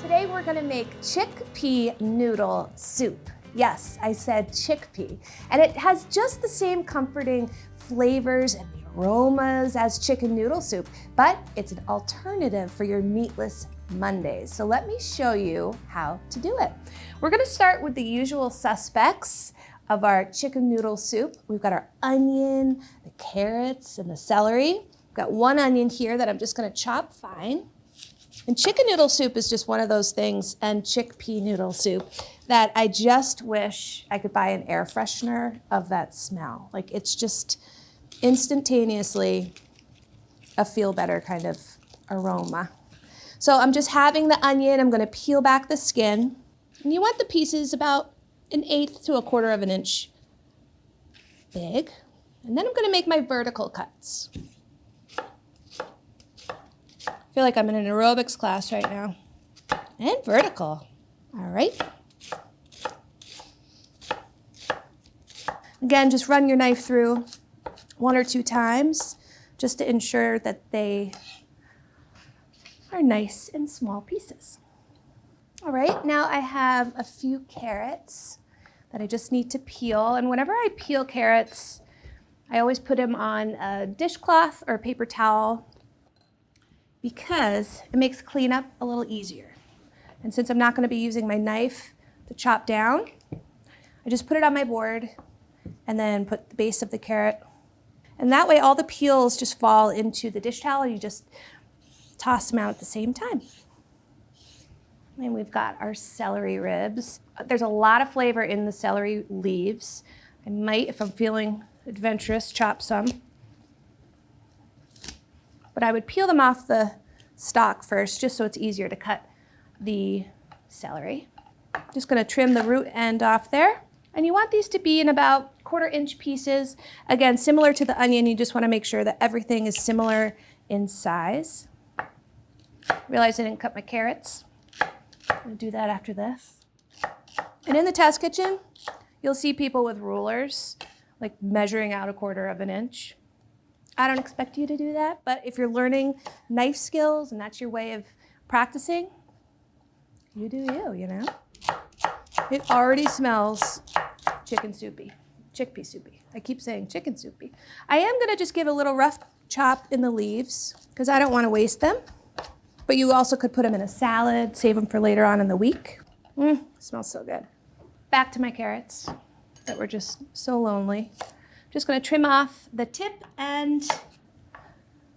Today we're gonna make chickpea noodle soup. Yes, I said chickpea. And it has just the same comforting flavors and aromas as chicken noodle soup, but it's an alternative for your meatless Mondays. So let me show you how to do it. We're gonna start with the usual suspects of our chicken noodle soup. We've got our onion, the carrots, and the celery. We've got one onion here that I'm just gonna chop fine. And chicken noodle soup is just one of those things, and chickpea noodle soup, that I just wish I could buy an air freshener of that smell. Like, it's just instantaneously a feel better kind of aroma. So I'm just having the onion, I'm gonna peel back the skin. And you want the pieces about 1/8 to 1/4 of an inch big. And then I'm gonna make my vertical cuts. I feel like I'm in an aerobics class right now. And vertical. All right. Again, just run your knife through 1 or 2 times just to ensure that they are nice and small pieces. All right, now I have a few carrots that I just need to peel. And whenever I peel carrots, I always put them on a dishcloth or a paper towel because it makes cleanup a little easier. And since I'm not gonna be using my knife to chop down, I just put it on my board and then put the base of the carrot. And that way all the peels just fall into the dish towel and you just toss them out at the same time. And we've got our celery ribs. There's a lot of flavor in the celery leaves. I might, if I'm feeling adventurous, chop some. But I would peel them off the stalk first, just so it's easier to cut the celery. Just gonna trim the root end off there. And you want these to be in about 1/4 inch pieces. Again, similar to the onion, you just wanna make sure that everything is similar in size. Realize I didn't cut my carrots. I'm gonna do that after this. And in the test kitchen, you'll see people with rulers, like measuring out 1/4 of an inch. I don't expect you to do that, but if you're learning knife skills and that's your way of practicing, you do you, you know? It already smells chicken soupy, chickpea soupy. I keep saying chicken soupy. I am gonna just give a little rough chop in the leaves because I don't wanna waste them, but you also could put them in a salad, save them for later on in the week. Smells so good. Back to my carrots that were just so lonely. Just gonna trim off the tip and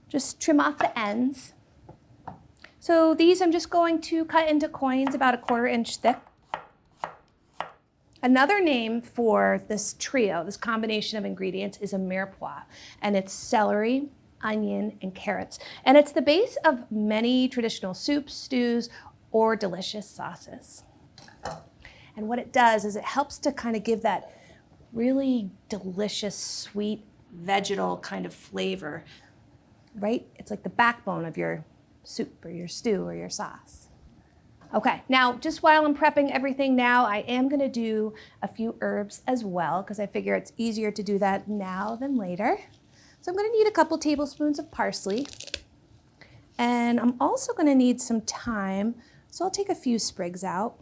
just trim off the ends. So these I'm just going to cut into coins about 1/4 inch thick. Another name for this trio, this combination of ingredients, is a mirepoix, and it's celery, onion, and carrots. And it's the base of many traditional soups, stews, or delicious sauces. And what it does is it helps to kind of give that really delicious, sweet, vegetal kind of flavor, right? It's like the backbone of your soup or your stew or your sauce. Okay, now just while I'm prepping everything now, I am gonna do a few herbs as well because I figure it's easier to do that now than later. So I'm gonna need a couple tablespoons of parsley, and I'm also gonna need some thyme, so I'll take a few sprigs out.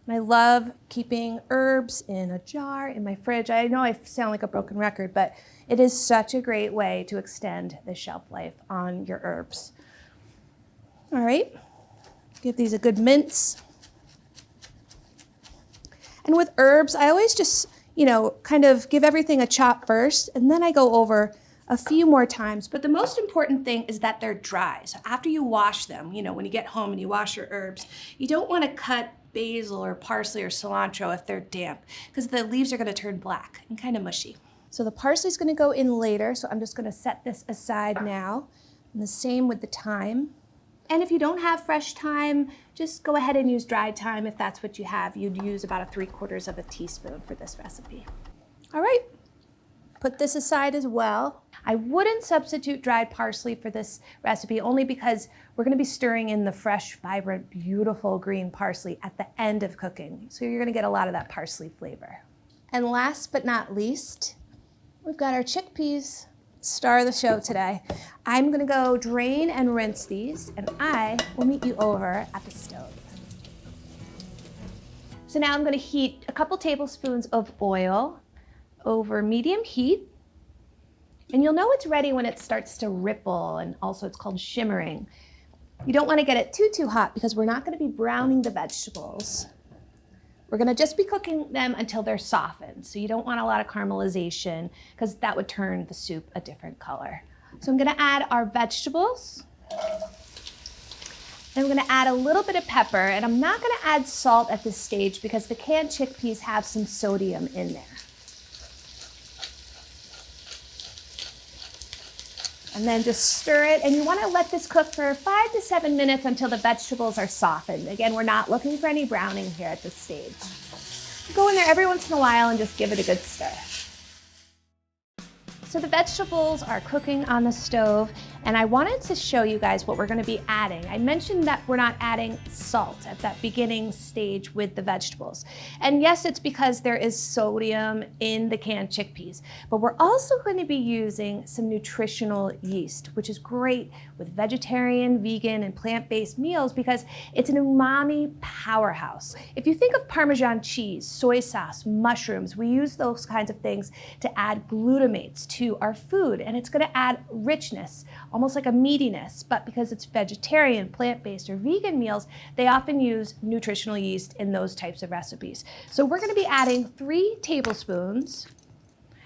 And I love keeping herbs in a jar in my fridge. I know I sound like a broken record, but it is such a great way to extend the shelf life on your herbs. All right, give these a good mince. And with herbs, I always just, kind of give everything a chop first, and then I go over a few more times. But the most important thing is that they're dry. So after you wash them, when you get home and you wash your herbs, you don't want to cut basil or parsley or cilantro if they're damp, because the leaves are going to turn black and kind of mushy. So the parsley is going to go in later, so I'm just going to set this aside now. And the same with the thyme. And if you don't have fresh thyme, just go ahead and use dried thyme if that's what you have. You'd use about 3/4 of a teaspoon for this recipe. All right, put this aside as well. I wouldn't substitute dried parsley for this recipe only because we're gonna be stirring in the fresh, vibrant, beautiful green parsley at the end of cooking. So you're gonna get a lot of that parsley flavor. And last but not least, we've got our chickpeas. star of the show today. I'm gonna go drain and rinse these, and I will meet you over at the stove. So now I'm gonna heat a couple tablespoons of oil over medium heat. And you'll know it's ready when it starts to ripple, and also it's called shimmering. You don't want to get it too hot because we're not going to be browning the vegetables. We're going to just be cooking them until they're softened. So you don't want a lot of caramelization because that would turn the soup a different color. So I'm going to add our vegetables. And I'm going to add a little bit of pepper, and I'm not going to add salt at this stage because the canned chickpeas have some sodium in there. And then just stir it, and you want to let this cook for 5 to 7 minutes until the vegetables are softened. Again, we're not looking for any browning here at this stage. Go in there every once in a while and just give it a good stir. So the vegetables are cooking on the stove, and I wanted to show you guys what we're going to be adding. I mentioned that we're not adding salt at that beginning stage with the vegetables. And yes, it's because there is sodium in the canned chickpeas, but we're also going to be using some nutritional yeast, which is great with vegetarian, vegan, and plant-based meals because it's an umami powerhouse. If you think of Parmesan cheese, soy sauce, mushrooms, we use those kinds of things to add glutamates to our food, and it's going to add richness, almost like a meatiness, but because it's vegetarian, plant-based, or vegan meals, they often use nutritional yeast in those types of recipes. So we're going to be adding 3 tablespoons,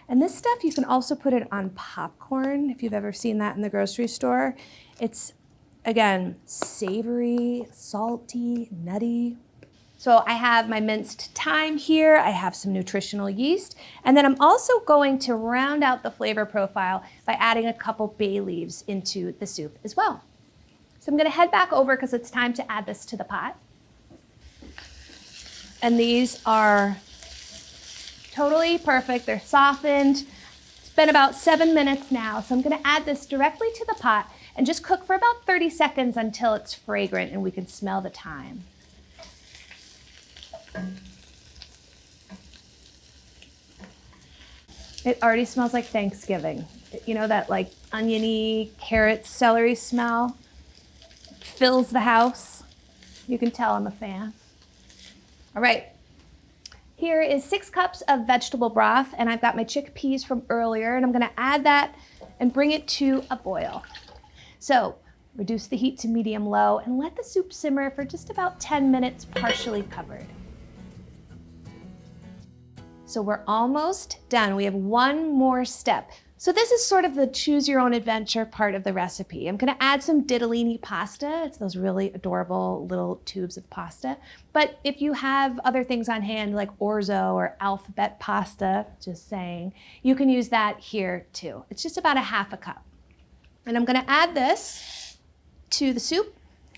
and this stuff you can also put it on popcorn if you've ever seen that in the grocery store. It's, again, savory, salty, nutty. So I have my minced thyme here, I have some nutritional yeast, and then I'm also going to round out the flavor profile by adding a couple bay leaves into the soup as well. So I'm gonna head back over because it's time to add this to the pot. And these are totally perfect, they're softened. It's been about 7 minutes now, so I'm gonna add this directly to the pot and just cook for about 30 seconds until it's fragrant and we can smell the thyme. It already smells like Thanksgiving. You know, that like oniony, carrot, celery smell fills the house. You can tell I'm a fan. All right, here is 6 cups of vegetable broth, and I've got my chickpeas from earlier, and I'm gonna add that and bring it to a boil. So reduce the heat to medium-low and let the soup simmer for just about 10 minutes, partially covered. So we're almost done. We have one more step. So this is sort of the choose your own adventure part of the recipe. I'm gonna add some ditalini pasta. It's those really adorable little tubes of pasta. But if you have other things on hand like orzo or alphabet pasta, just saying, you can use that here too. It's just about a half a cup. And I'm gonna add this to the soup.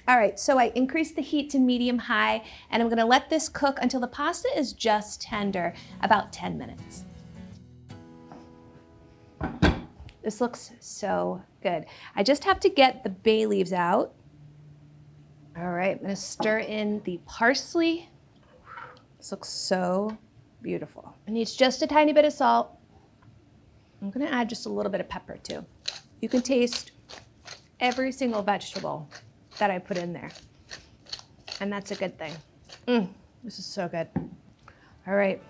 All right, so I increased the heat to medium-high, and I'm gonna let this cook until the pasta is just tender, about 10 minutes. This looks so good. I just have to get the bay leaves out. All right, I'm gonna stir in the parsley. This looks so beautiful. It needs just a tiny bit of salt. I'm gonna add just a little bit of pepper too. You can taste every single vegetable that I put in there. And that's a good thing. This is so good. All right.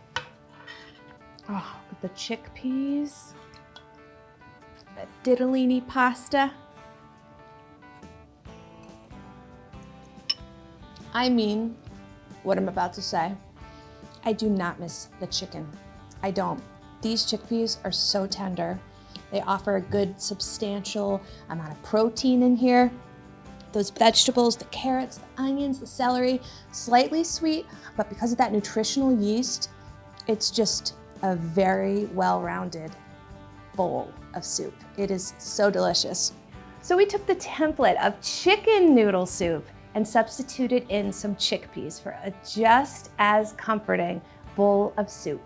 Oh, with the chickpeas, the ditalini pasta. I mean what I'm about to say. I do not miss the chicken. I don't. These chickpeas are so tender. They offer a good substantial amount of protein in here. Those vegetables, the carrots, the onions, the celery, slightly sweet, but because of that nutritional yeast, it's just a very well-rounded bowl of soup. It is so delicious. So we took the template of chicken noodle soup and substituted in some chickpeas for a just as comforting bowl of soup.